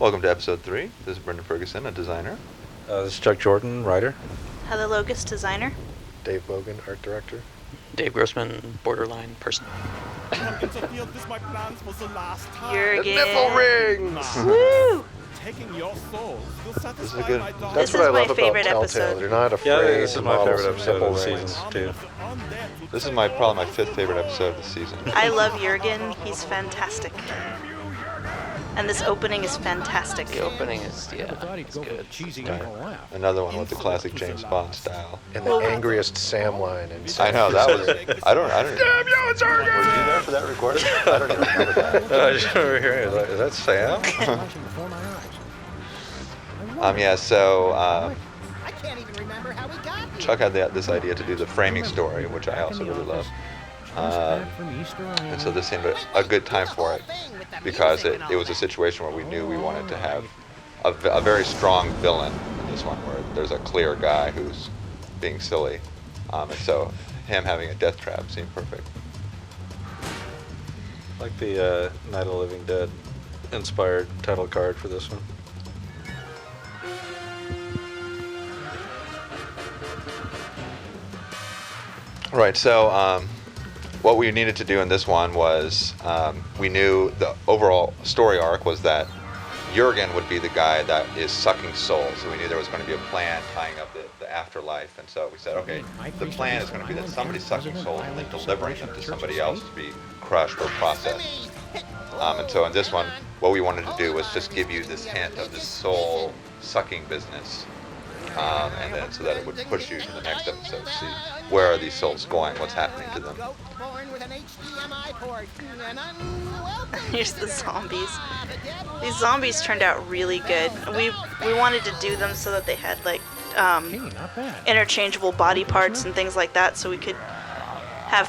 Welcome to episode 3. This is Brendan Ferguson, a designer. This is Chuck Jordan, writer. Heather Logus, designer. Dave Logan, art director. Dave Grossman, borderline person. Jurgen. Nipple rings! Woo! This is a good... That's This what I is my love about favorite Telltale. episode. They're not afraid Yeah, this to is my model favorite episode nipple of the rings. season, too. This is probably my 5th favorite episode of the season. I love Jurgen. He's fantastic. And this opening is fantastic. The opening is, it's good. Right. Another one with the classic James Bond style. And the angriest Sam line. In I know, that was... I don't Damn you, it's Jurgen! Were you there for that recording? I don't even remember that. I just remember hearing, is that Sam? Chuck had this idea to do the framing story, which I also really love. And so this seemed a good time for it, because it was a situation where we knew we wanted to have a very strong villain in this one, where there's a clear guy who's being silly. And so him having a death trap seemed perfect. Like the Night of the Living Dead inspired title card for this one. Right, so what we needed to do in this one was, we knew the overall story arc was that Jurgen would be the guy that is sucking souls. So we knew there was going to be a plan tying up the afterlife. And so we said, okay, the plan is going to be that somebody's sucking souls and then delivering them to somebody else to be crushed or processed. And so in this one, what we wanted to do was just give you this hint of this soul sucking business. And then so that it would push you to the next episode to see where are these souls going, what's happening to them. Here's the zombies. These zombies turned out really good. We wanted to do them so that they had like interchangeable body parts and things like that, so we could have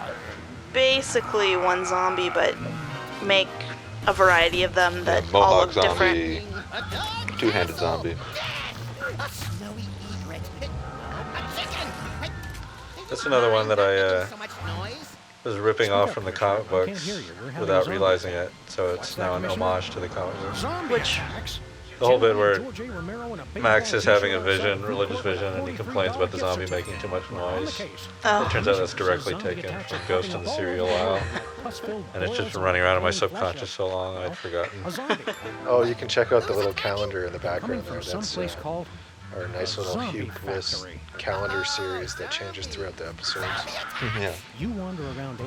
basically one zombie but make a variety of them that all Mohawk look different. zombie, two-handed zombie. That's another one that I was ripping off from the comic books without realizing it, so it's now an homage to the comic books. Which The whole bit where Max is having a vision, religious vision, and he complains about the zombie making too much noise. It turns out that's directly taken from Ghost in the Cereal Aisle. And it's just been running around in my subconscious so long I'd forgotten. Oh, you can check out the little calendar in the background there. That's our nice little Hugh calendar series that changes throughout the episodes. Yeah.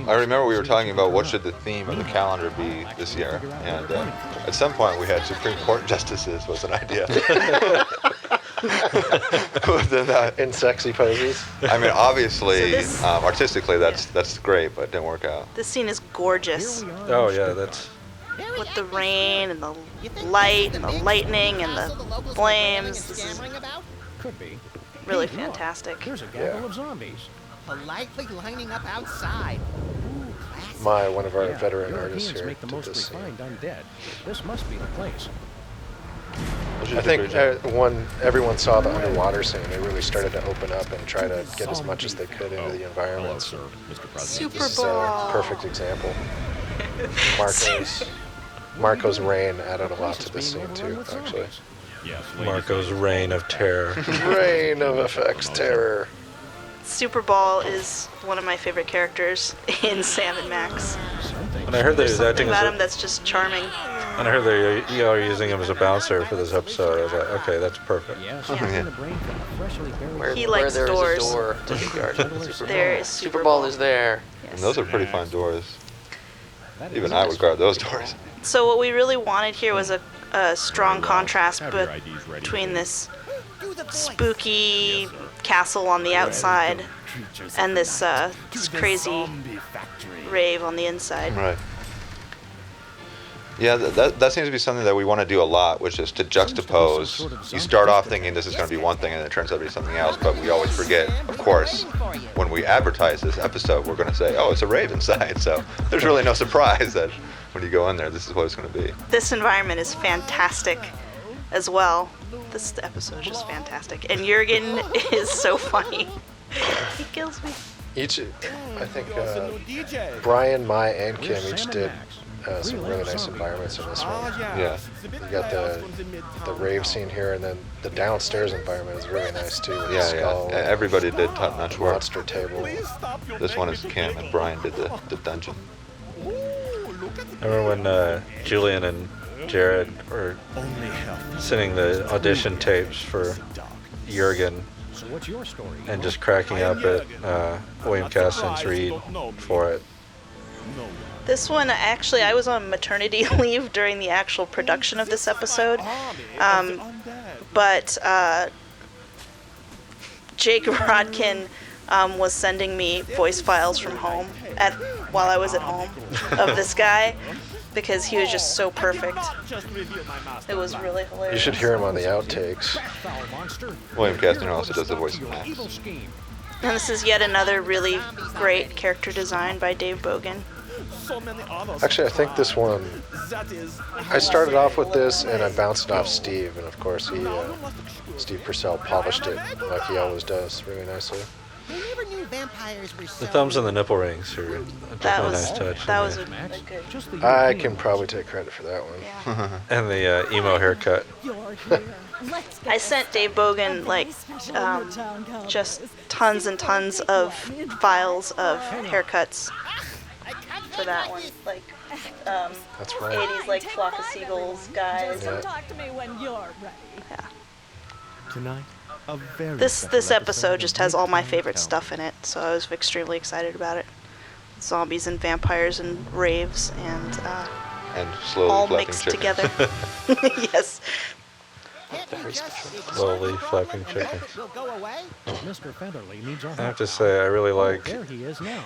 I remember we were talking about what should the theme of the calendar be this year, and at some point we had Supreme Court justices was an idea. In sexy poses. I mean, obviously, So this- artistically, that's great, but it didn't work out. this scene is gorgeous. Oh yeah, that's... With the rain and the light and the lightning and the flames. This is really fantastic. There's a gaggle of zombies. Politely lining up outside. One of our veteran Europeans artists here make the did most this scene. refined undead. This must be the place. I think when everyone saw the underwater scene, they really started to open up and try to get as much as they could into the environments. Super This is a Bowl. perfect example. Marco's rain added a lot to this scene too, actually. Marco's reign of terror. Rain of effects, terror. Super Ball is one of my favorite characters in Sam and Max. When I heard that he was Something acting about as him that's just charming. when I heard they are using him as a bouncer for this episode, I was like, okay, that's perfect. Yes, in the brain from a freshly buried He Where likes there is doors. a door to be guarded. There is Super Ball is there. And those are pretty fine doors. Even I would guard those doors. So what we really wanted here was a strong contrast between this spooky castle on the outside and this crazy rave on the inside. Right. Yeah, that seems to be something that we want to do a lot, which is to juxtapose. You start off thinking this is going to be one thing, and it turns out to be something else, but we always forget, of course, when we advertise this episode, we're going to say, oh, it's a rave inside, so there's really no surprise that when you go in there, this is what it's going to be. This environment is fantastic as well. This episode is just fantastic. And Jurgen is so funny. He kills me. I think Brian, Mai, and Kim each did some really nice environments in this one. Yeah. You got the rave scene here, and then the downstairs environment is really nice too. With the Yeah, skull, yeah. Everybody did top-notch work. monster table. This one is Kim, and Brian did the dungeon. I remember when Julian and Jared were sending the audition tapes for Jurgen So what's your story? and just cracking up at William Caston's read for it. This one, actually, I was on maternity leave during the actual production of this episode. But Jake Rodkin was sending me voice files from home while I was at home of this guy because he was just so perfect. It was really hilarious. You should hear him on the outtakes. William Caston also does the voice of Max. And this is yet another really great character design by Dave Bogan. Actually, I think this one, I started off with this and I bounced it off Steve, and of course Steve Purcell polished it like he always does really nicely. I never knew vampires were so The thumbs and the nipple rings are a That definitely was nice touch. that was and a good. I can probably take credit for that one. Yeah. the emo haircut. I sent Dave Bogan just tons and tons of files of haircuts for that one, like That's right. 80s like Flock of Seagulls guys. Yeah. Talk to me when you're ready. Yeah. Tonight, a very This special episode just has all my favorite Town. stuff in it, so I was extremely excited about it. Zombies and vampires and raves and And slowly all flapping mixed chicken. together. Yes. Very special. Slowly flapping chickens. will go away. Mr. Featherly needs our I have help. to say, I really like, There he is now.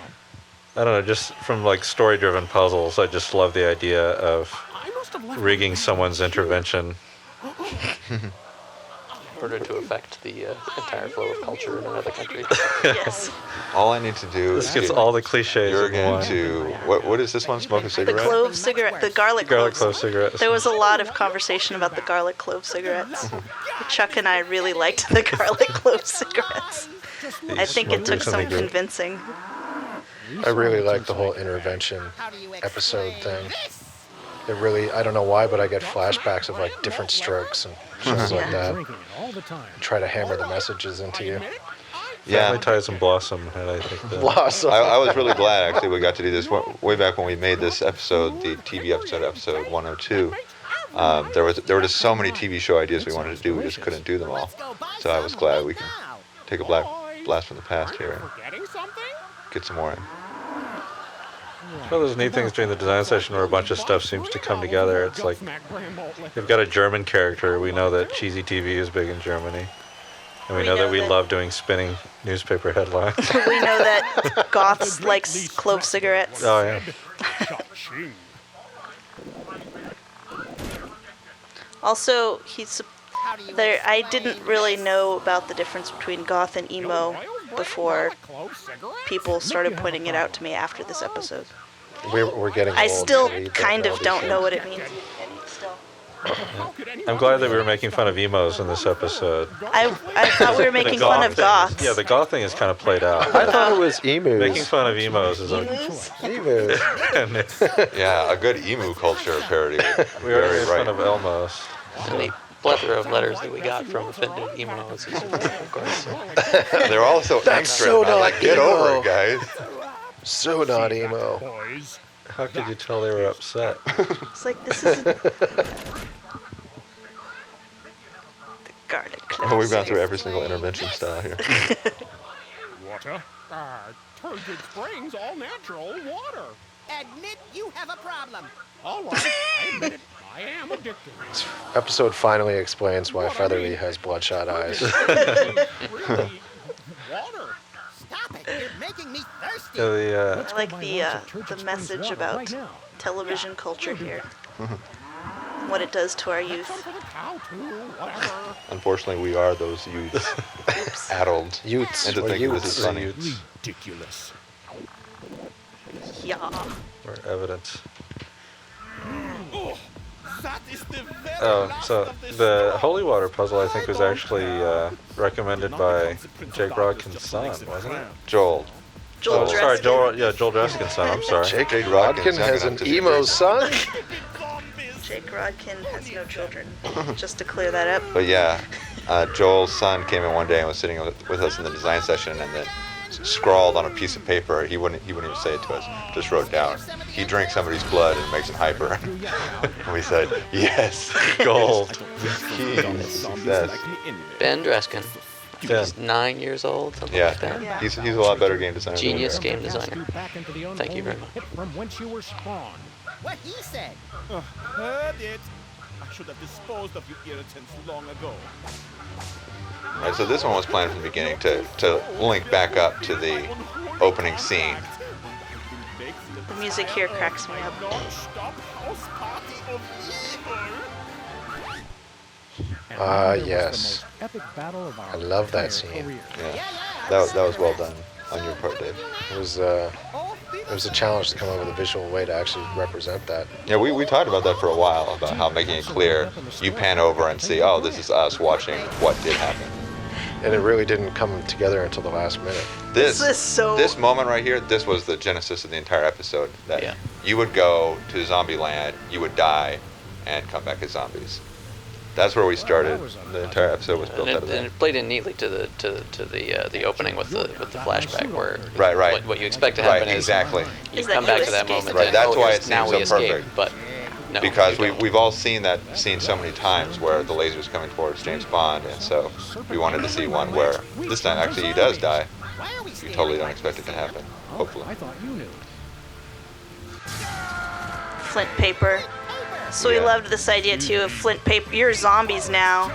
I don't know, just from like story-driven puzzles, I just love the idea of rigging someone's intervention. In order to affect the entire flow of culture in another country. Yes. All I need to do This is gets get all the cliches in Jurgen one. to what is this one? Smoke a The cigarette? clove cigarette, the garlic Garlic cloves. clove cigarettes. There was a lot of conversation about the garlic clove cigarettes. Chuck and I really liked the garlic clove cigarettes. I think it took some convincing. I really like the whole intervention episode thing. It really, I don't know why, but I get flashbacks of like different strokes and shows like that. Drinking it all the time. Try to hammer the messages into you. Yeah. Family Ties and Blossom had, I think, the Blossom. I was really glad actually we got to do this way back when we made this episode, the TV episode 102. There were just so many TV show ideas we wanted to do, we just couldn't do them all. So I was glad we can take a blast from the past here and get some more in. One of those neat things during the design session where a bunch of stuff seems to come together. It's like we've got a German character. We know that cheesy TV is big in Germany. And we know that we love doing spinning newspaper headlines. We know that goths like clove cigarettes. Oh, yeah. Also, there. I didn't really know about the difference between goth and emo before people started pointing it out to me after this episode. We're getting I old still to read kind all of these don't know things. what it means. Still. I'm glad that we were making fun of emos in this episode. I thought we were making The fun goth of thing goths. is- Yeah, the goth thing is kind of played out. I thought it was emus. Making fun of emos is like... Emus. Yeah, a good emu culture parody. We already Very made right. fun of Elmos. And the plethora of letters that we got from offended emos, of course. They're all so That's extra. so and I'm like, not get over emo." it, guys. So not emo. How could you tell they were upset? It's like this is the garlic clove. Well, we've gone through every single intervention style here. Water? Turgid Springs, all natural water. Admit you have a problem. All right, I admit it. I am addicted. This episode finally explains why Featherly has bloodshot eyes. Really? Water. Stop it. You're making me thirsty. Yeah, I like the message about television culture here. What it does to our youth. For the cow too, whatever. Unfortunately, we are those youths, Oops. addled Utes. into We're thinking this Utes. is funny. Ridiculous. Yeah. or evidence. Oh, that is the very Oh, last so of this the stuff. holy water puzzle I think was actually recommended by Jake Rodkin's son, wasn't it? Joel. Joel sorry, Dreskin. Joel Dreskin's son. I'm sorry. Jake Jade Rodkin Rodkin's has young an enough to be emo racist. son? Jake Rodkin has no children. Just to clear that up. But yeah, Joel's son came in one day and was sitting with us in the design session, and then scrawled on a piece of paper. He wouldn't even say it to us. Just wrote down, "He drinks somebody's blood and makes him hyper." And we said, "Yes, Gold. Key to success." Ben Dreskin. Ben. He's 9 years old, something Yeah, like that. Yeah. he's a lot better game designer. than we Genius are. game designer. Thank you very much. From whence you were spawned. What he said. Heard it. I should have disposed of you irritants long ago. Right, so this one was planned from the beginning to link back up to the opening scene. The music here cracks me up. Non-stop house party of evil. And there was yes. the most epic battle of our I love that entire scene. career. Yeah, that was well done on your part, Dave. It was a challenge to come up with a visual way to actually represent that. Yeah, we talked about that for a while, about how making it clear, you pan over and see, oh, this is us watching what did happen. And it really didn't come together until the last minute. This is so- This moment right here, this was the genesis of the entire episode. That Yeah. you would go to zombie land, you would die, and come back as zombies. That's where we started. The entire episode was built And out of that. it played in neatly to the opening with the flashback where Right. what you expect to Right, happen is exactly. you Is that come you back to that escaped. moment. Right, and, that's why here's- it now seems we so escape, perfect. But no, Because you don't. we've all seen that scene so many times where the laser's coming towards James Bond, and so we wanted to see one where this time actually he does die. Why are we You standing totally don't like expect it to this? happen, Oh, hopefully. I thought you knew. Flint paper. So we Yeah. loved this idea too of flint paper. You're zombies now,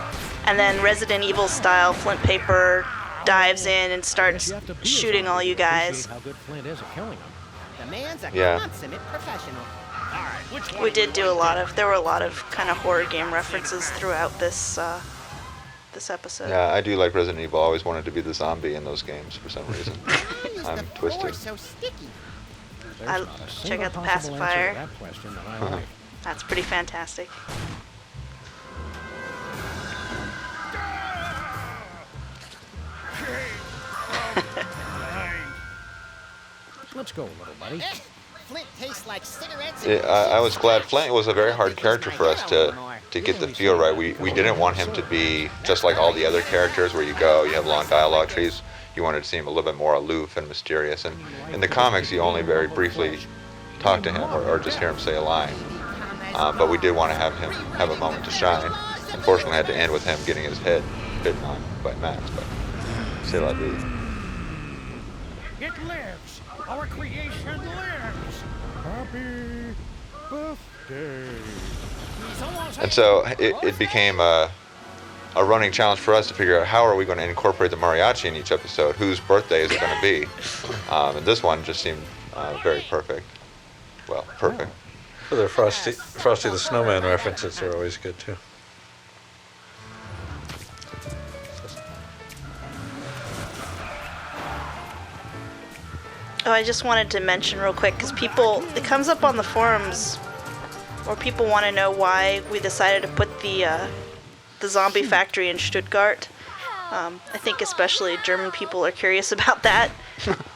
and then Resident Evil style flint paper dives in and starts You have to be a shooting zombie all you to appreciate guys. how good Flint is at killing them. The man's a Yeah. consummate professional. All right, which one We do did you do a want? lot of. There were a lot of kind of horror game references throughout this this episode. Yeah, I do like Resident Evil. I always wanted to be the zombie in those games for some reason. Why is I'm the twisted. floor so sticky? There's I- not a check single out the possible answer to pacifier. that question that I Uh-huh. like. That's pretty fantastic. Let's go, little buddy. Eh, Flint tastes like cigarettes. Yeah, I was glad Flint was a very hard character for us to get the feel right. We didn't want him to be just like all the other characters where you go, you have long dialogue trees. You wanted to seem a little bit more aloof and mysterious. And in the comics, you only very briefly talk to him or just hear him say a line. But we did want to have him have a moment to shine. Unfortunately, I had to end with him getting his head bitten on by Max, but c'est la vie. It lives. Our creation lives. Happy birthday. And so it became a running challenge for us to figure out how are we going to incorporate the mariachi in each episode, whose birthday is it going to be. And this one just seemed very perfect. Well, perfect. For their Frosty the Snowman references are always good too. Oh, I just wanted to mention real quick because it comes up on the forums, or people want to know why we decided to put the zombie factory in Stuttgart. I think especially German people are curious about that,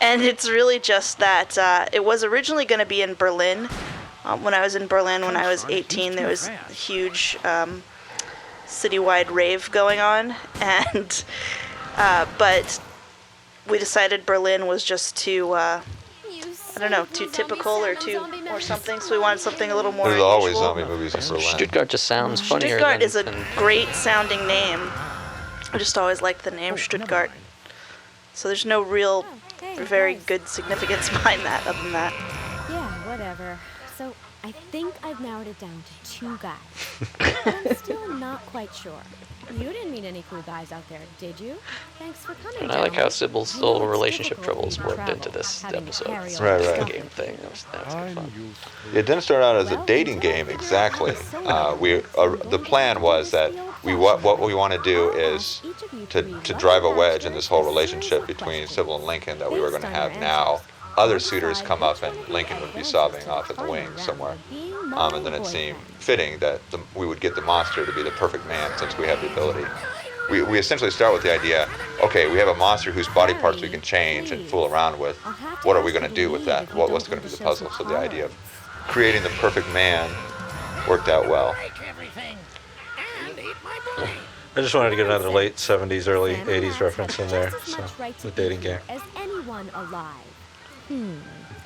and it's really just that it was originally going to be in Berlin. When I was in Berlin when I was 18, there was a huge citywide rave going on, and but we decided Berlin was just too I don't know, too typical or something. So we wanted something a little more There's always unusual. zombie movies in Berlin. Stuttgart just sounds funnier. Stuttgart is a than great sounding name. I just always liked the name Stuttgart. So there's no real, very good significance behind that, other than that. Yeah, whatever. So I think I've narrowed it down to 2 guys. I'm still not quite sure. You didn't meet any cool guys out there, did you? Thanks for coming. And I like how gentlemen. Sybil's I know little it's relationship difficult troubles when you worked into travel, this having to episode. carry It's all Right, this right. the stuff. game thing. That was good fun. It didn't start out as a dating game exactly. The plan was that what we want to do is to drive a wedge in this whole relationship between Sybil and Lincoln that we were going to have now. Other suitors come up and Lincoln would be sobbing off at the wings somewhere. And then it seemed fitting that we would get the monster to be the perfect man since we have the ability. we essentially start with the idea, okay, we have a monster whose body parts we can change and fool around with. What are we going to do with that? What's going to be the puzzle? So the idea of creating the perfect man worked out well. I just wanted to get another late 70s, early 80s reference in there. So, the dating game. As anyone alive.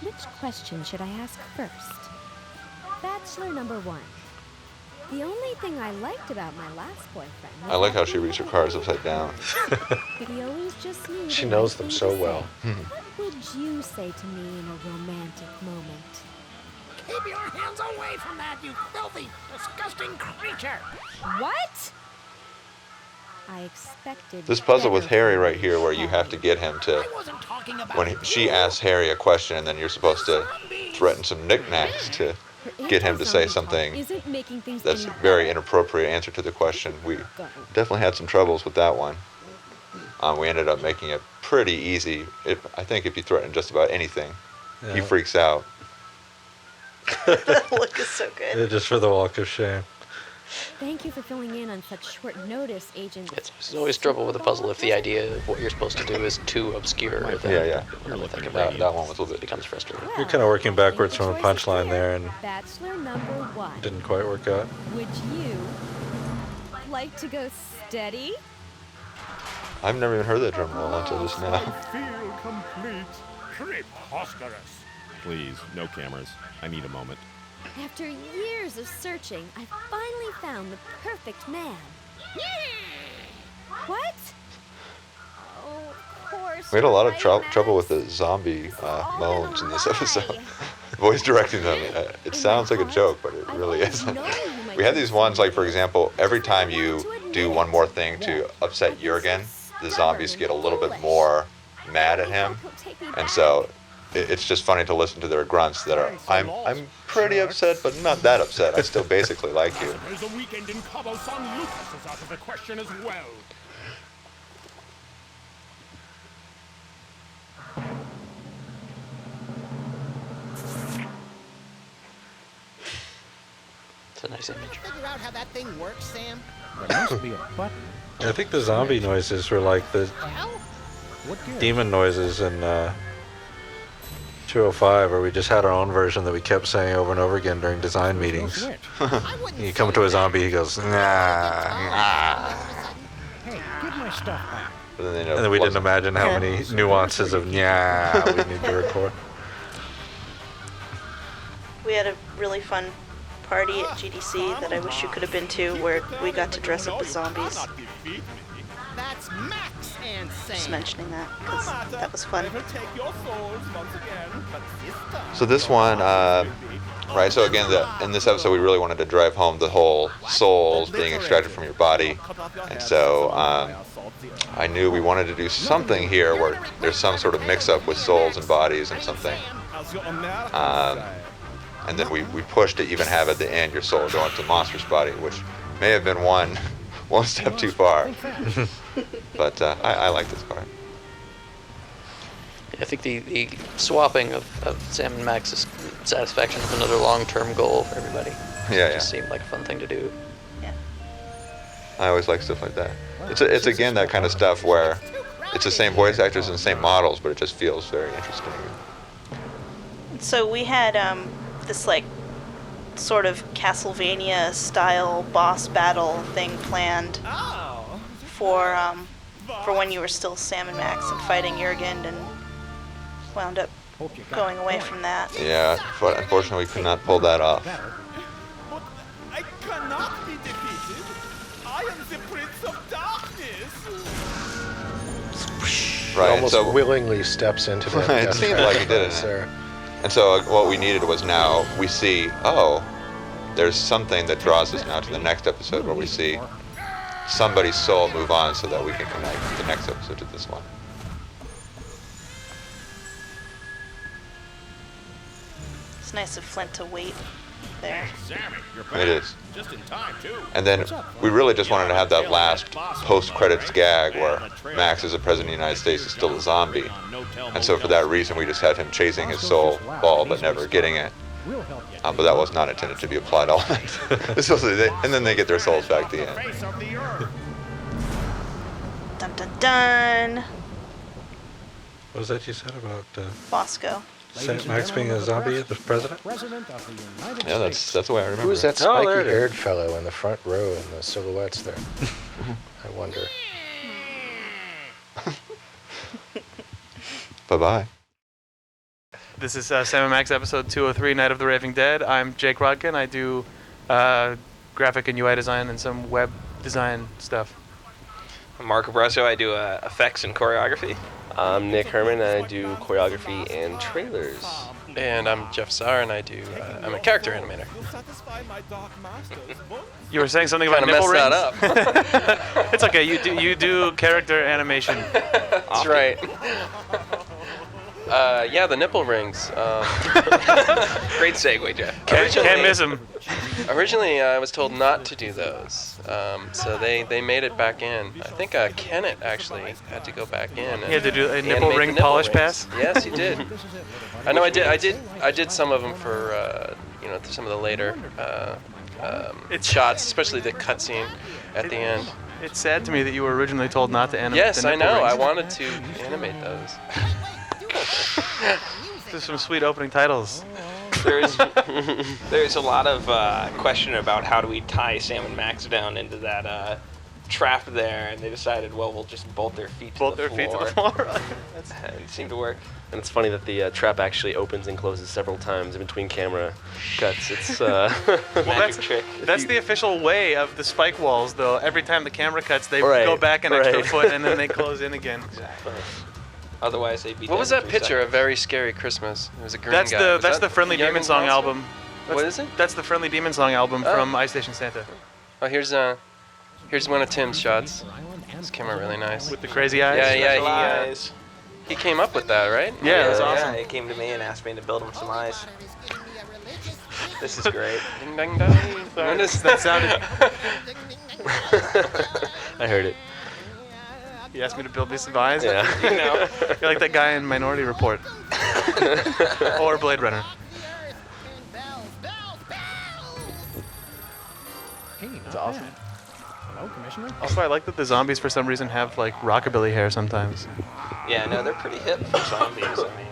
Which question should I ask first? Bachelor number 1. The only thing I liked about my last boyfriend was I like how that she he reads her had cards a upside down. He always just knew She the knows right them thing so to well. say. What would you say to me in a romantic moment? Keep your hands away from that, you filthy, disgusting creature! What? I expected This puzzle with better Harry from right here, where you have to get him to, I wasn't talking about when she asks Harry a question, and then you're supposed to threaten some knickknacks to get him to say something Isn't making things that's any very better. inappropriate answer to the question. We definitely had some troubles with that one. We ended up making it pretty easy. I think if you threaten just about anything, he freaks out. That look is so good. Yeah, just for the walk of shame. Thank you for filling in on such short notice, Agent. It's always trouble with a puzzle if the idea of what you're supposed to do is too obscure. Then Yeah. another thing about it That one was a little bit. becomes frustrating. You're kind of working backwards from a punchline there, and Bachelor number 1. didn't quite work out. Would you like to go steady? I've never even heard that drum roll until just now. Feel complete. Preposterous. Please, no cameras. I need a moment. After years of searching, I finally found the perfect man. What? Oh, of course. We had a lot of right, trouble with Max. the zombie all moans in this lie. episode. Voice directing them. It sounds like a joke, but it really isn't. We had these ones, like, for example, every time you do one more thing to upset Jurgen, the zombies get a little bit more mad at him. And so it's just funny to listen to their grunts that are, I'm pretty upset, but not that upset. I still basically like you. There's a weekend in Cabo San Lucas is out of the question as well. It's a nice image. Figure out how that thing works, Sam? There must be a button. I think the zombie noises were like the Hell? What gives? demon noises in 205, where we just had our own version that we kept saying over and over again during design meetings. Switch. I wouldn't You say come to a that. zombie, he goes, nah, nah. Hey, give my stuff back. But then they And then we didn't imagine how many nuances of yeah we need to record. We had a really fun party at GDC that I wish you could have been to, where we got to dress up as zombies. That's Max and Sam. Just mentioning that, because that was fun. Take your souls once again, but this time. So this one, right, so again, in this episode, we really wanted to drive home the whole souls being extracted from your body. And so I knew we wanted to do something here where there's some sort of mix-up with souls and bodies and something. And then we pushed to even have at the end your soul go into the monster's body, which may have been one step too far. But I like this part. I think the swapping of Sam and Max's satisfaction is another long-term goal for everybody. Yeah, It just seemed like a fun thing to do. Yeah. I always like stuff like that. It's again that kind of stuff where it's the same voice actors and the same models, but it just feels very interesting. So we had this like sort of Castlevania style boss battle thing planned for when you were still Sam and Max and fighting Jurgen, and wound up Hope you got going the away point. from that. Yeah, but unfortunately we could not pull that off. Better. But I cannot be defeated. I am the Prince of Darkness. Right, Almost so willingly steps into that. It death seemed trap like he did, right didn't it? there. And so what we needed was now we see, oh, there's something that draws us now to the next episode where we see somebody's soul move on so that we can connect the next episode to this one. It's nice of Flint to wait there. Sammy, you're It is. Just in time, too. And then we really just wanted to have that last post-credits gag where Max, as the President of the United States, is still a zombie. And so for that reason, we just had him chasing his soul ball but never getting it. We'll help you. But that was not intended to be a plot element. And then they get their souls back at the end. Face of the earth. dun dun. What was that you said about Bosco. Max being a zombie, the president? Yeah, that's the way I remember. Who is that Oh, there it spiky-haired fellow in the front row in the silhouettes there? I wonder. Bye-bye. This is Sam and Max episode 203, Night of the Raving Dead. I'm Jake Rodkin. I do graphic and UI design and some web design stuff. I'm Marco Brasso. I do effects and choreography. I'm Nick Herman, and I do choreography and trailers. And I'm Jeff Saar, and I'm a character animator. You were saying something about nipple messed rings? that up. It's okay. You do character animation. That's right. Yeah, the nipple rings. Great segue, Jeff. Can't miss them. Originally, I was told not to do those, so they made it back in. I think Kenneth actually had to go back in. He had to do a nipple animate ring the nipple polish rings. pass? Yes, he did. I know I did some of them for some of the later shots, especially the cutscene at the end. It's sad to me that you were originally told not to animate Yes, the I nipple know. rings. I wanted to animate those. There's some sweet opening titles. There's a lot of question about how do we tie Sam and Max down into that trap there, and they decided, well, we'll just bolt their feet to the floor. It seemed to work. And it's funny that the trap actually opens and closes several times in between camera cuts. It's magic trick. That's the official way of the spike walls, though. Every time the camera cuts, they Right, go back an extra right. foot, and then they close in again. Exactly. Otherwise, they'd be. What was dead in that 3 picture? A seconds. Very Scary Christmas. It was a green That's guy. the Was that Friendly Young Demon Song Monster? album. What is it? That's the Friendly Demon Song album Oh. from Ice Station Santa. Oh, here's one of Tim's shots. This came out really nice. With the crazy eyes? Yeah, Special eyes. he came up with that, right? Yeah, it was awesome. Yeah, he came to me and asked me to build him some eyes. This is great. Ding dang dang. What is That sounded. I heard it. He asked me to build me some eyes. Yeah. You know. You're like that guy in Minority Report. Or Blade Runner. That's awesome. Hello, Commissioner. Also, I like that the zombies for some reason have like rockabilly hair sometimes. Yeah, no, they're pretty hip for zombies. I mean,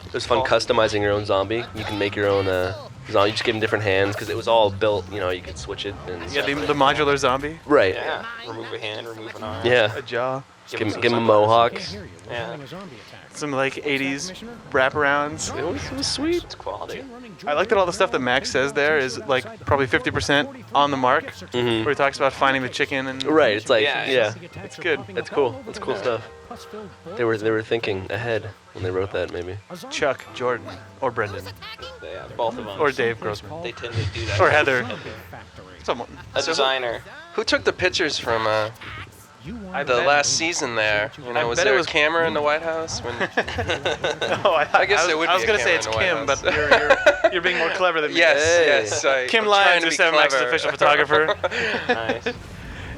It was fun customizing your own zombie. You can make your own zombie. You just give them different hands because it was all built. You could switch it. And Yeah, the modular zombie. Right. yeah. Remove a hand, remove an arm. Yeah. A jaw. Give him some a sunglasses. mohawk. Yeah. Some like 80s wraparounds. It was sweet. It's quality. I like that all the stuff that Max says there is like probably 50% on the mark. Mhm. Where he talks about finding the chicken and. Right. It's like Yeah. It's good. It's cool. It's cool stuff. They were thinking ahead when they wrote that maybe. Chuck, Jordan, or Brendan, Yeah, both of them. or Dave Grossman, They tend to do that. or Heather. Someone. A designer. Who took the pictures from the last season there? I Was bet there it a was- camera in the White House? When Oh, I guess there would I was be a gonna say camera it's in the White Kim, House. but you're being more clever than me. yes. Kim I'm trying Lyons, to your be 7 Max's clever. official photographer. Nice.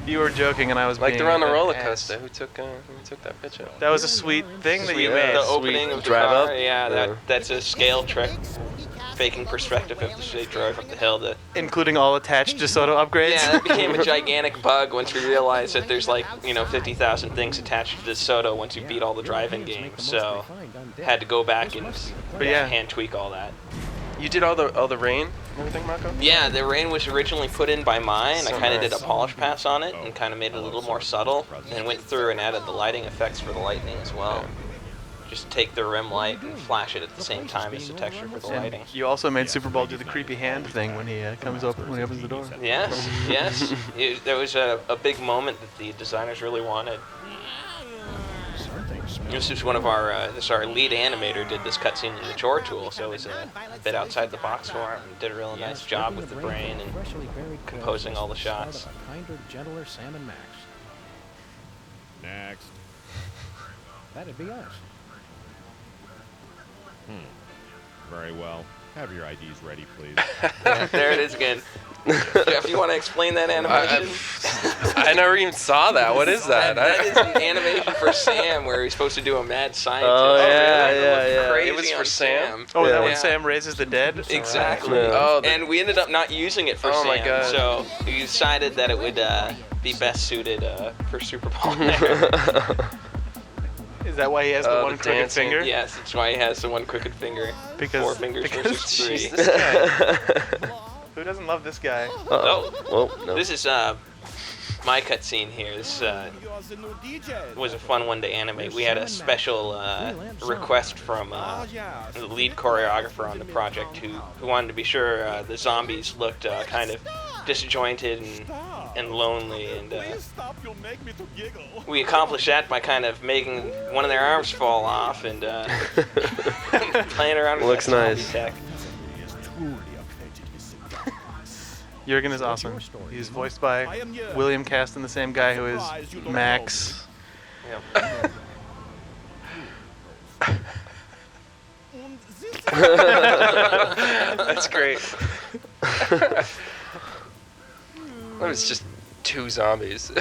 You were joking, and I was Like being they're on the an roller ass. coaster. Who took that picture? That was a sweet thing that you Sweet, made. the opening of the drive car. up. Yeah, Yeah. that's a scale trick. Faking perspective of they drove up the hill to. Including all attached DeSoto upgrades. Yeah, that became a gigantic bug once we realized that there's 50,000 things attached to DeSoto once you beat all the driving games. So had to go back and hand tweak all that. You did all the rain and everything, Marco? Yeah, the rain was originally put in by mine. So I kind of nice. did a polish pass on it and kind of made it a little more subtle, and went through and added the lighting effects for the lightning as well. Just take the rim light and flash it at the same time as the texture for the lighting. You also made Super Bowl do the creepy hand thing when he when he opens the door. Yes, yes. There was a big moment that the designers really wanted. This was one of our lead animator did this cutscene in the Chore tool, so it was a bit outside the box for him. Did a really nice job with the brain and composing all the shots. Kinder, gentler Sam and Max. Next. That'd be us. Very well. Have your IDs ready, please. There it is again. Jeff, you want to explain that animation? I never even saw that. What is that? That is an animation for Sam where he's supposed to do a mad scientist. Oh, yeah, really? yeah. Crazy It was for on Sam? Oh, is that Yeah. when Sam raises the dead? Exactly. Yeah. Oh, And we ended up not using it for Oh Sam, my God. so we decided that it would be best suited for Super Bowl. Is that why he has the Oh, one the crooked dancing. finger? Yes, that's why he has the one crooked finger. Because 4 fingers versus 3. Jeez, this guy. Who doesn't love this guy? Oh, Well, no. this is my cutscene here. This was a fun one to animate. We had a special request from the lead choreographer on the project who wanted to be sure the zombies looked kind of disjointed and lonely, and we accomplished that by kind of making one of their arms fall off and playing around with Looks that zombie nice. tech. Jurgen is awesome. He's voiced by William Caston, the same guy who is Max. Yep. That's great. That was just 2 zombies.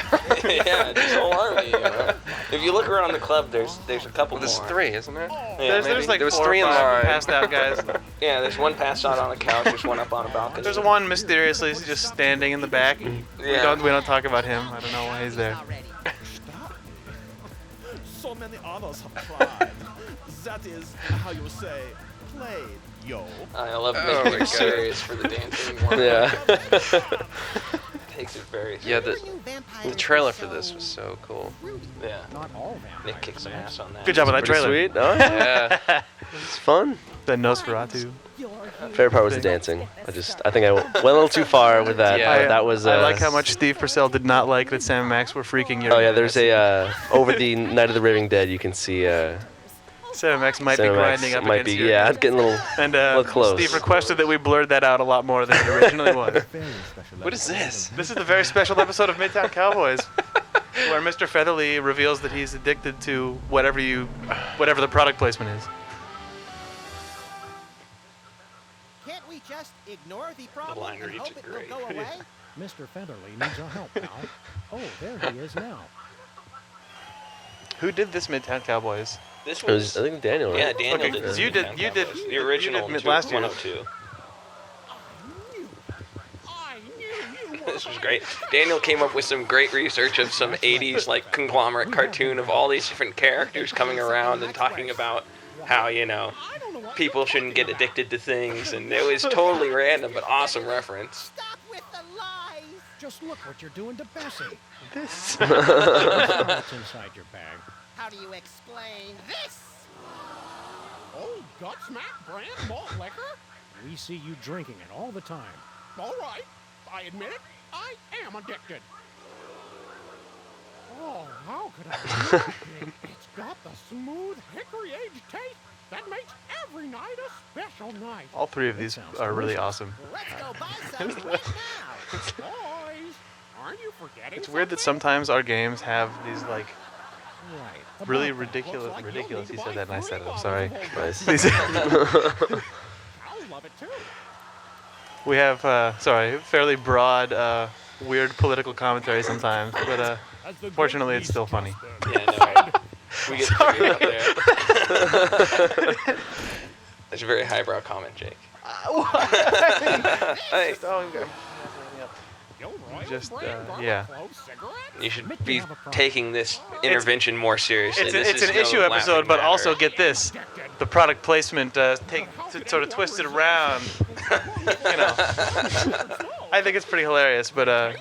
Yeah, just a whole army. You know? If you look around the club, there's a couple There's more. 3, isn't there? Yeah, There's like There was 4 3 or in 5 line. passed out guys. Yeah, there's one passed out on a couch. There's one up on a balcony. There's one mysteriously just standing in the back. We don't talk about him. I don't know why he's there. So many others have tried. That is how you say played, yo. I love Oh making my it God. serious for the dancing one. Yeah. Takes it very Yeah, serious. the trailer for this was so cool. Yeah. Nick kicked some ass on that. Good job on that Pretty trailer. sweet. Oh, yeah. Yeah. It's fun. The Nosferatu. Favorite part was the dancing. I think I went a little too far with that. Yeah. but that was. I like how much Steve Purcell did not like that Sam and Max were freaking Jurgen. Oh yeah, there's a over the Night of the Raving Dead. You can see. Sam and Max might be Cinemax grinding up might against be, Jurgen. yeah, getting a little, And little close. Steve requested that we blurred that out a lot more than it originally was. What is this? This is the very special episode of Midtown Cowboys, where Mr. Featherly reveals that he's addicted to whatever the product placement is. Can't we just ignore the problem line and reads hope it it will great. go away? Mr. Featherly needs our help, pal. Oh, there he is now. Who did this Midtown Cowboys? This It was, I think Daniel. Right? Yeah, Daniel Okay, did. 'cause this you did- Midtown you did- Cowboys. you the original did last year. 102. I knew you were. This was great. Daniel came up with some great research of some 80s like conglomerate cartoon of all these different characters coming around and talking about how, people shouldn't get addicted to things, and it was totally random but awesome reference. Stop with the lies! Just look what you're doing to Bessie. This. What's inside your bag? How do you explain this? Old Gutsmack brand malt liquor? We see you drinking it all the time. All right. I admit it. I am addicted. Oh, how could I not be? It's got the smooth hickory-aged taste that makes every night a special night. All 3 of these are really awesome. Let's go buy some right now. Boys, aren't you forgetting It's weird that something? sometimes our games have these like Right. really About that. Looks like you'll ridiculous. need He to said buy that and I 3 said it. I'm bottles sorry. of Old Nice. These- I'll love it too. We have fairly broad, weird political commentary sometimes, but fortunately it's still funny. Yeah, no, right. We get to figure it out there. That's a very highbrow comment, Jake. Hey, Just yeah. you should be taking this intervention more seriously. It's an issue episode, but also get this: the product placement sort of twisted around. I think it's pretty hilarious, but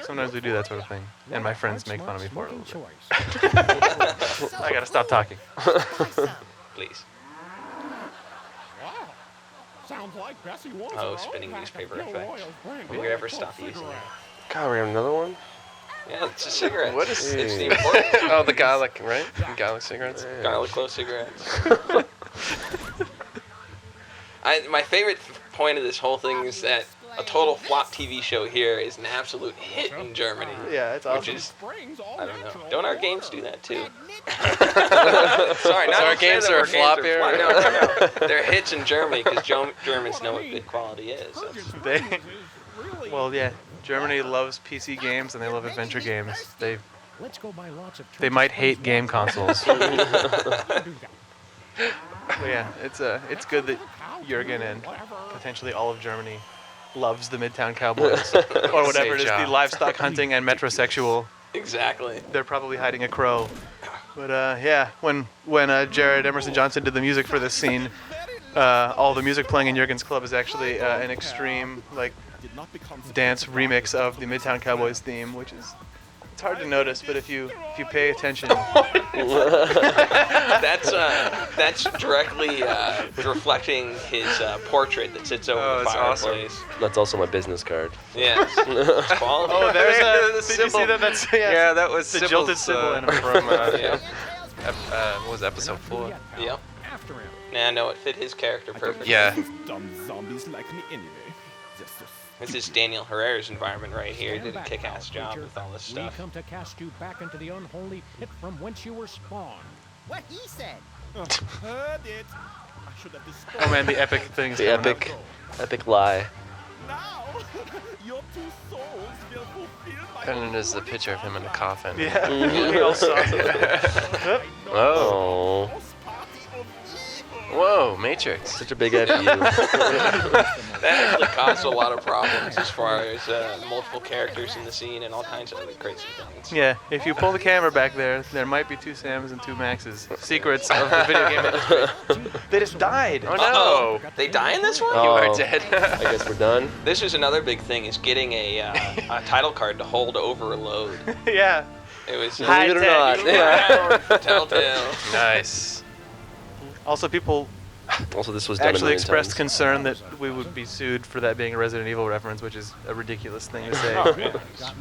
sometimes we do that sort of thing, and my friends make fun of me for it a little bit. I gotta stop talking. Please. Wow. Sounds like Bessie wants Oh, her own spinning pack newspaper of Gil effect. Royals brand We could ever stop cigarettes. using it. God, we have another one. Yeah, it's a cigarette. What is it's the Jeez. important Oh, the garlic, right? Garlic cigarettes. garlic clove cigarettes. My favorite point of this whole thing is that a total flop TV show here is an absolute hit in Germany. Yeah, it's awesome. Which is, I don't know. Don't our games do that too? Sorry, So not our games are a flop here? No. They're hits in Germany because Germans know what good quality is. Well, yeah. Germany loves PC games and they love adventure games. They might hate game consoles. But yeah, it's good that Jurgen and potentially all of Germany loves the Midtown Cowboys or whatever it is, the livestock hunting and metrosexual. Exactly. They're probably hiding a crow. But yeah, when Jared Emerson Johnson did the music for this scene, all the music playing in Jurgen's club is actually an extreme dance remix of the Midtown Cowboys theme, which is it's hard to notice, but if you pay attention, that's directly reflecting his portrait that sits over the fireplace. Awesome. That's also my business card. Yeah. Oh, there's a symbol. Did you see that? That's Yeah, that was the jilted symbol from what was episode 4? Yep. Nah, no, it fit his character perfectly. Yeah. Dumb zombies like me anyway. This is Daniel Herrera's environment right here. He did a kick-ass job with all this stuff. We come to cast you back into the unholy pit from whence you were spawned. What he said. Heard it. I should have disposed. Oh man, the epic things. The epic lie. Now, your two souls will fulfill my. And then there's the picture of him in a coffin. Yeah. We all saw it. Oh. Whoa, Matrix. Such a big FU. That actually caused a lot of problems as far as multiple characters in the scene and all kinds of other crazy things. Yeah, if you pull the camera back there might be 2 Sams and 2 Maxes. Secrets of the video game industry. They just died. Oh no. They die in this one? Oh, You are dead. I guess we're done. This is another big thing, is getting a title card to hold over a load. Yeah. It was Believe it or not. Yeah. Telltale. Nice. Also, people Also, this was done actually a million expressed times. concern that we would be sued for that being a Resident Evil reference, which is a ridiculous thing to say. Oh, yeah.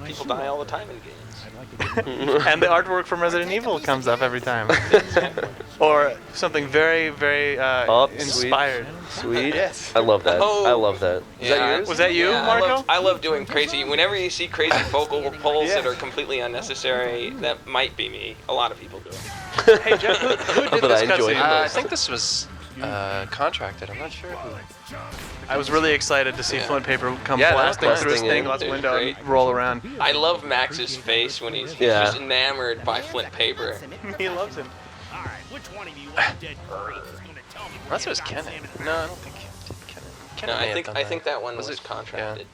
People die all the time in games. And the artwork from Resident Evil comes up every time. Or something very, very inspired. Sweet. Yes. I love that. Oh. I love that. Is that yours? Was that you, Yeah, Marco? I love doing crazy. Whenever you see crazy vocal pulls that are completely unnecessary, that might be me. A lot of people do it. Hey, Jeff, who did But this I enjoy cutscene? I think this was contracted. I'm not sure who. I was really excited to see Flint Paper come Yeah, blasting that was through his blasting thing, in. out the Dude, window, great. and roll around. I love Max's face when he's Yeah. just enamored by Flint Paper. He loves him. All right, which one of you undead freaks is gonna tell me? Unless it was Kennen. No, I don't think Kennen. No, may have done I think that one Was was it? contracted.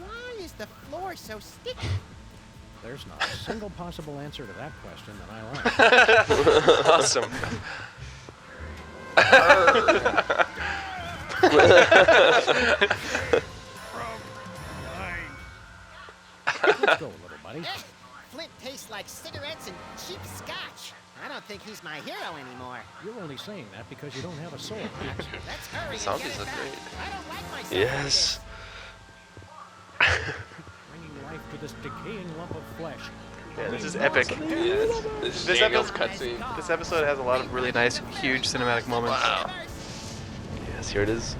Why is the floor so sticky? There's not a single possible answer to that question that I like. Awesome. Let's go, little buddy. Flint tastes like cigarettes and cheap scotch. I don't think he's my hero anymore. You're only saying that because you don't have a soul, Max. Let's hurry. Zombies look great. I don't like myself. Yes. Bringing life to this decaying lump of flesh. Yeah, this is epic. Yeah, this is Daniel's cutscene. This episode has a lot of really nice, huge cinematic moments. Wow. Yes, here it is.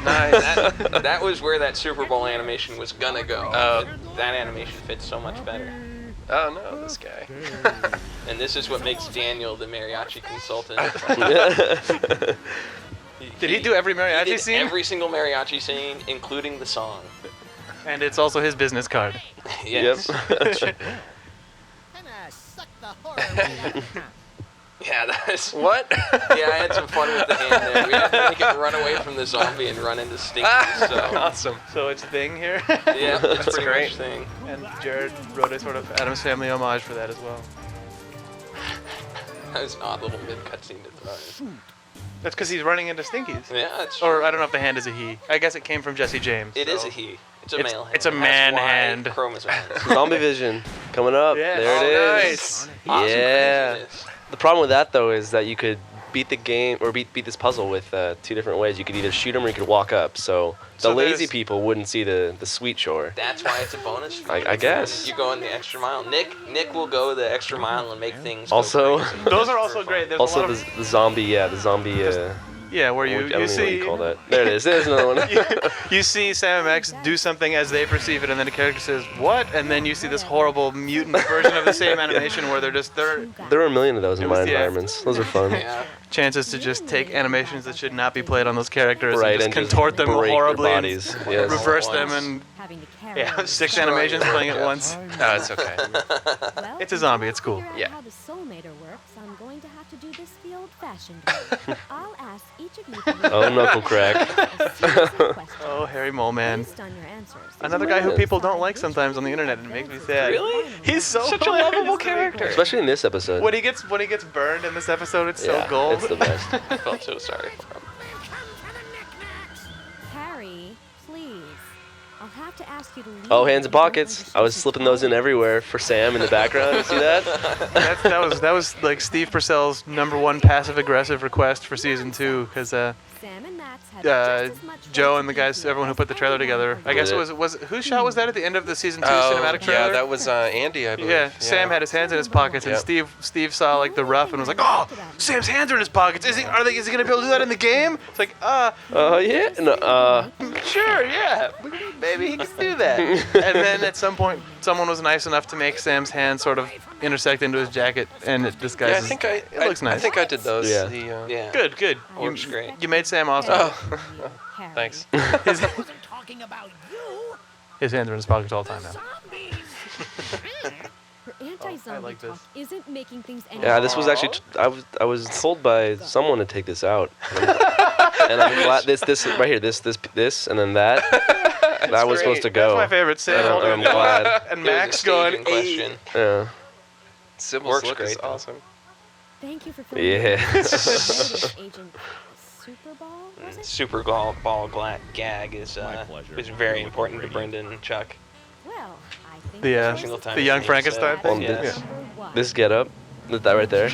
Nice. That was where that Super Bowl animation was gonna go. Oh. That animation fits so much better. Oh no, this guy. And this is what makes Daniel the mariachi consultant. Did he do every He mariachi did scene? every single mariachi scene, including the song. And it's also his business card. Yes. Kinda suck the horror away. Yeah, that's... What? Yeah, I had some fun with the hand there. We had to make it run away from the zombie and run into Stinky, so... Awesome. So it's Thing here. Yeah, it's That's pretty great. much Thing. And Jared wrote a sort of Addams Family homage for that as well. That was an odd little mid-cutscene to throw in. That's because he's running into Stinkies. Yeah, that's Or I don't know if the hand is a he. I guess it came from Jesse James. It so. is a he. It's a male hand. It's a It has man Y hand. chromosomes. Zombie Vision coming up. Yes. There it Oh, is. nice. Awesome Yeah. craziness. The problem with that though is that you could beat the game or beat this puzzle with 2 different ways. You could either shoot them or you could walk up. So the So lazy there's- people wouldn't see the sweet shore. That's why it's a bonus. I guess. You go in the extra mile. Nick will go the extra mile and make things. Go Also, crazy. Those are also great. There's also a lot the zombie. Yeah, the zombie. Yeah, where I you don't know what see you call that. There it is. There's another one. you see Sam and Max do something as they perceive it, and then the character says what, and then you see this horrible mutant version of the same animation where they're There were a million of those in my yeah. environments. Those are fun. Yeah. chances to just take animations that should not be played on those characters Right, and just and just contort them break their horribly, bodies, and yes. reverse them, and yeah, 6 animations playing at once. No, it's okay. It's a zombie. It's cool. Yeah. How the soul meter works, I'm going to have to do this the old-fashioned way. I'll ask each of you. Oh, knuckle crack. Oh, Harry Mole Man. Based on your answers. Another guy who people don't like sometimes on the internet, and it makes me sad. Really? He's so Such a lovable character. Especially in this episode. When he gets burned in this episode, it's Yeah, so gold. it's the best. I felt so sorry for him. Harry, please. I'll have to ask you to leave. Oh, hands in pockets. I was slipping those in everywhere for Sam in the background. You see that? that was like Steve Purcell's #1 passive-aggressive request for season 2, because Sam and Max had just as much Joe and the guys, everyone who put the trailer together. I guess it was whose shot was that at the end of the season 2 cinematic trailer? Yeah, that was Andy, I believe. Yeah, Sam had his hands in his pockets, and Steve saw like the rough and was like, "Oh, Sam's hands are in his pockets. Is he gonna be able to do that in the game?" It's like, yeah, no, sure, yeah, maybe he can do that. And then at some point, someone was nice enough to make Sam's hand sort of intersect into his jacket, and it disguises. Yeah, it looks nice. I think I did those. Yeah. Yeah. Good. Works great. You made Sam awesome. Oh, thanks. His hands are in his pockets all the time now. Her anti-zombie I like this. talk isn't making things any Yeah, this was actually. I was told by someone to take this out, and I'm glad this right here, this, and then that. That was supposed to go. That's my favorite. Sam holding I'm it up, glad. and There was a Max stage going, in question. Yeah. Symbol's Works look great, is though. awesome. Thank you for filming. Yeah. Agent Superball, was it? Super ball gag is pleasure. very important to Brendan and Chuck. Well, I think the young Frankenstein Well, thing. Yes. this get up, that right there.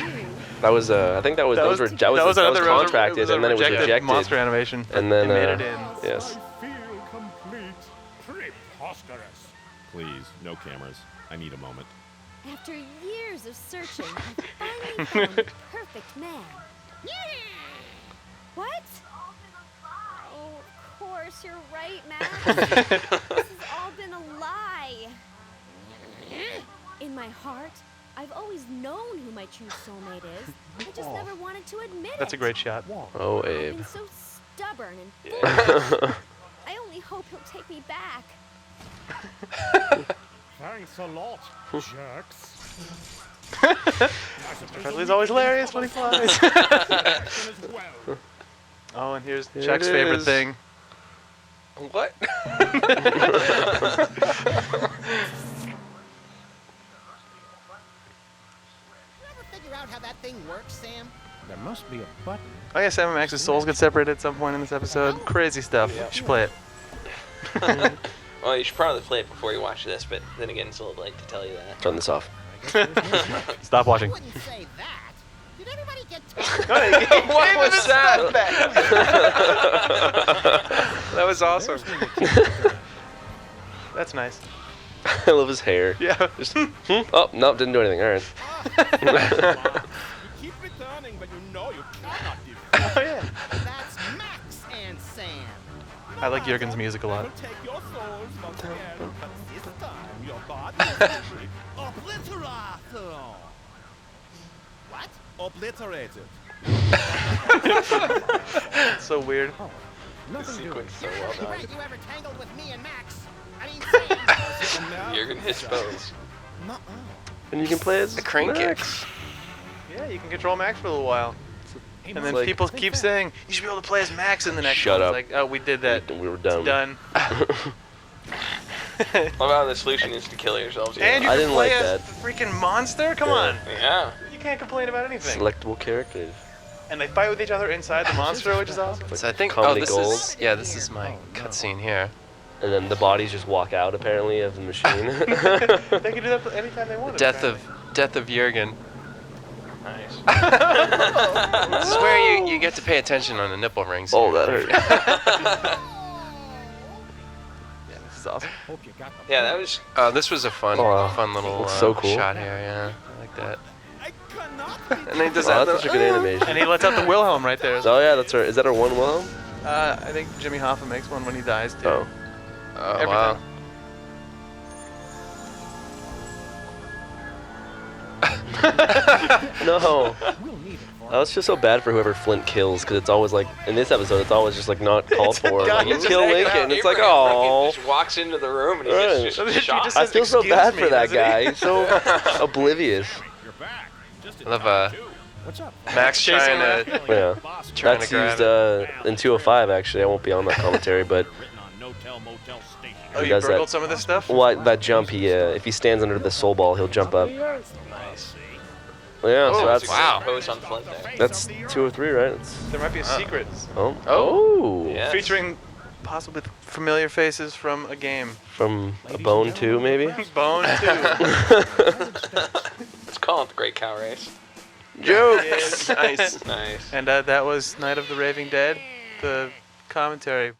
That was I think that was contracted, and then it was rejected. Monster animation. And then they made it in. yes. Feel complete. Preposterous. Please, no cameras. I need a moment. After years of searching, I finally found the perfect man. What? Oh, of course, you're right, Max. This has all been a lie. In my heart, I've always known who my true soulmate is. I just never wanted to admit it. That's a great shot. Oh, I've Abe. been so stubborn and foolish. I only hope he'll take me back. Thanks a lot, jerks. Bradley's always hilarious when he flies. Oh, and here's Here Chuck's it favorite is. thing. What? Figure out how that thing works, Sam? There must be a button. Oh yeah, Sam and Max's souls get separated at some point in this episode. Crazy stuff. You should play it. Well, you should probably play it before you watch this, but then again, it's a little late to tell you that. Turn this off. Stop watching. I wouldn't say that. Did everybody get What was that? That was awesome. That's nice. I love his hair. Yeah. Just, oh, no, didn't do anything. All right. Keep returning, but you know you cannot defeat. Oh yeah. That's Max and Sam. I like Jurgen's music a lot. Will take your souls once again, but this time your body will be obliterated. What? Obliterated. It's so weird. Nothing doing. So well done. Right, you ever tangled with me and Max? I mean, Sam. Jurgen Hispos. And you can play as The crane kick. Max. Yeah, you can control Max for a little while. And then like- people keep saying, you should be able to play as Max in the next Shut one. up. It's like, oh, we did that. We were done. It's done. Well, now the solution is to kill yourselves. And you I can didn't play like as that. the freaking monster? Come Yeah. on. Yeah. You can't complain about anything. Selectable characters. And they fight with each other inside the monster, which is awesome. So I think. Comedy this gold. is. Yeah, this is my cutscene here. And then the bodies just walk out apparently of the machine. They can do that anytime they want. Death of Jurgen. Nice. This is where you get to pay attention on the nipple rings. Oh, that hurt. Yeah, this is awesome. Hope you got the Yeah, that was. This was a fun, Oh, wow. fun little Looks so cool. shot here. Yeah, I like that. I cannot And then he does Oh, that. that's such a good animation. And he lets out the Wilhelm right there. Oh yeah, that's our. Is that our one Wilhelm? I think Jimmy Hoffa makes one when he dies too. Oh. Oh, Everything. wow. No. I was just so bad for whoever Flint kills, because it's always like, in this episode, it's always just like not called for. Like, you Just kill hanging Lincoln, out. it's like, Abraham oh. just walks into the room and he Right. gets just shot. I feel so bad for that "Excuse me," guy. doesn't He's so oblivious. I love Max trying to Yeah. trying That's to grab used it. in 205, actually. I won't be on that commentary, but Oh, he you does burgled that. some of this stuff? Well, that jump, if he stands under the soul ball, he'll jump up. Nice. Yeah, so Oh, that's wow. Pose on Flint there. that's 203, right? It's, There might be a secret. oh. Yes. Featuring possibly familiar faces from a game. From a Bone 2, maybe? Bone 2. Let's call it the Great Cow Race. Jokes! Nice. Nice. And that was Night of the Raving Dead, the commentary.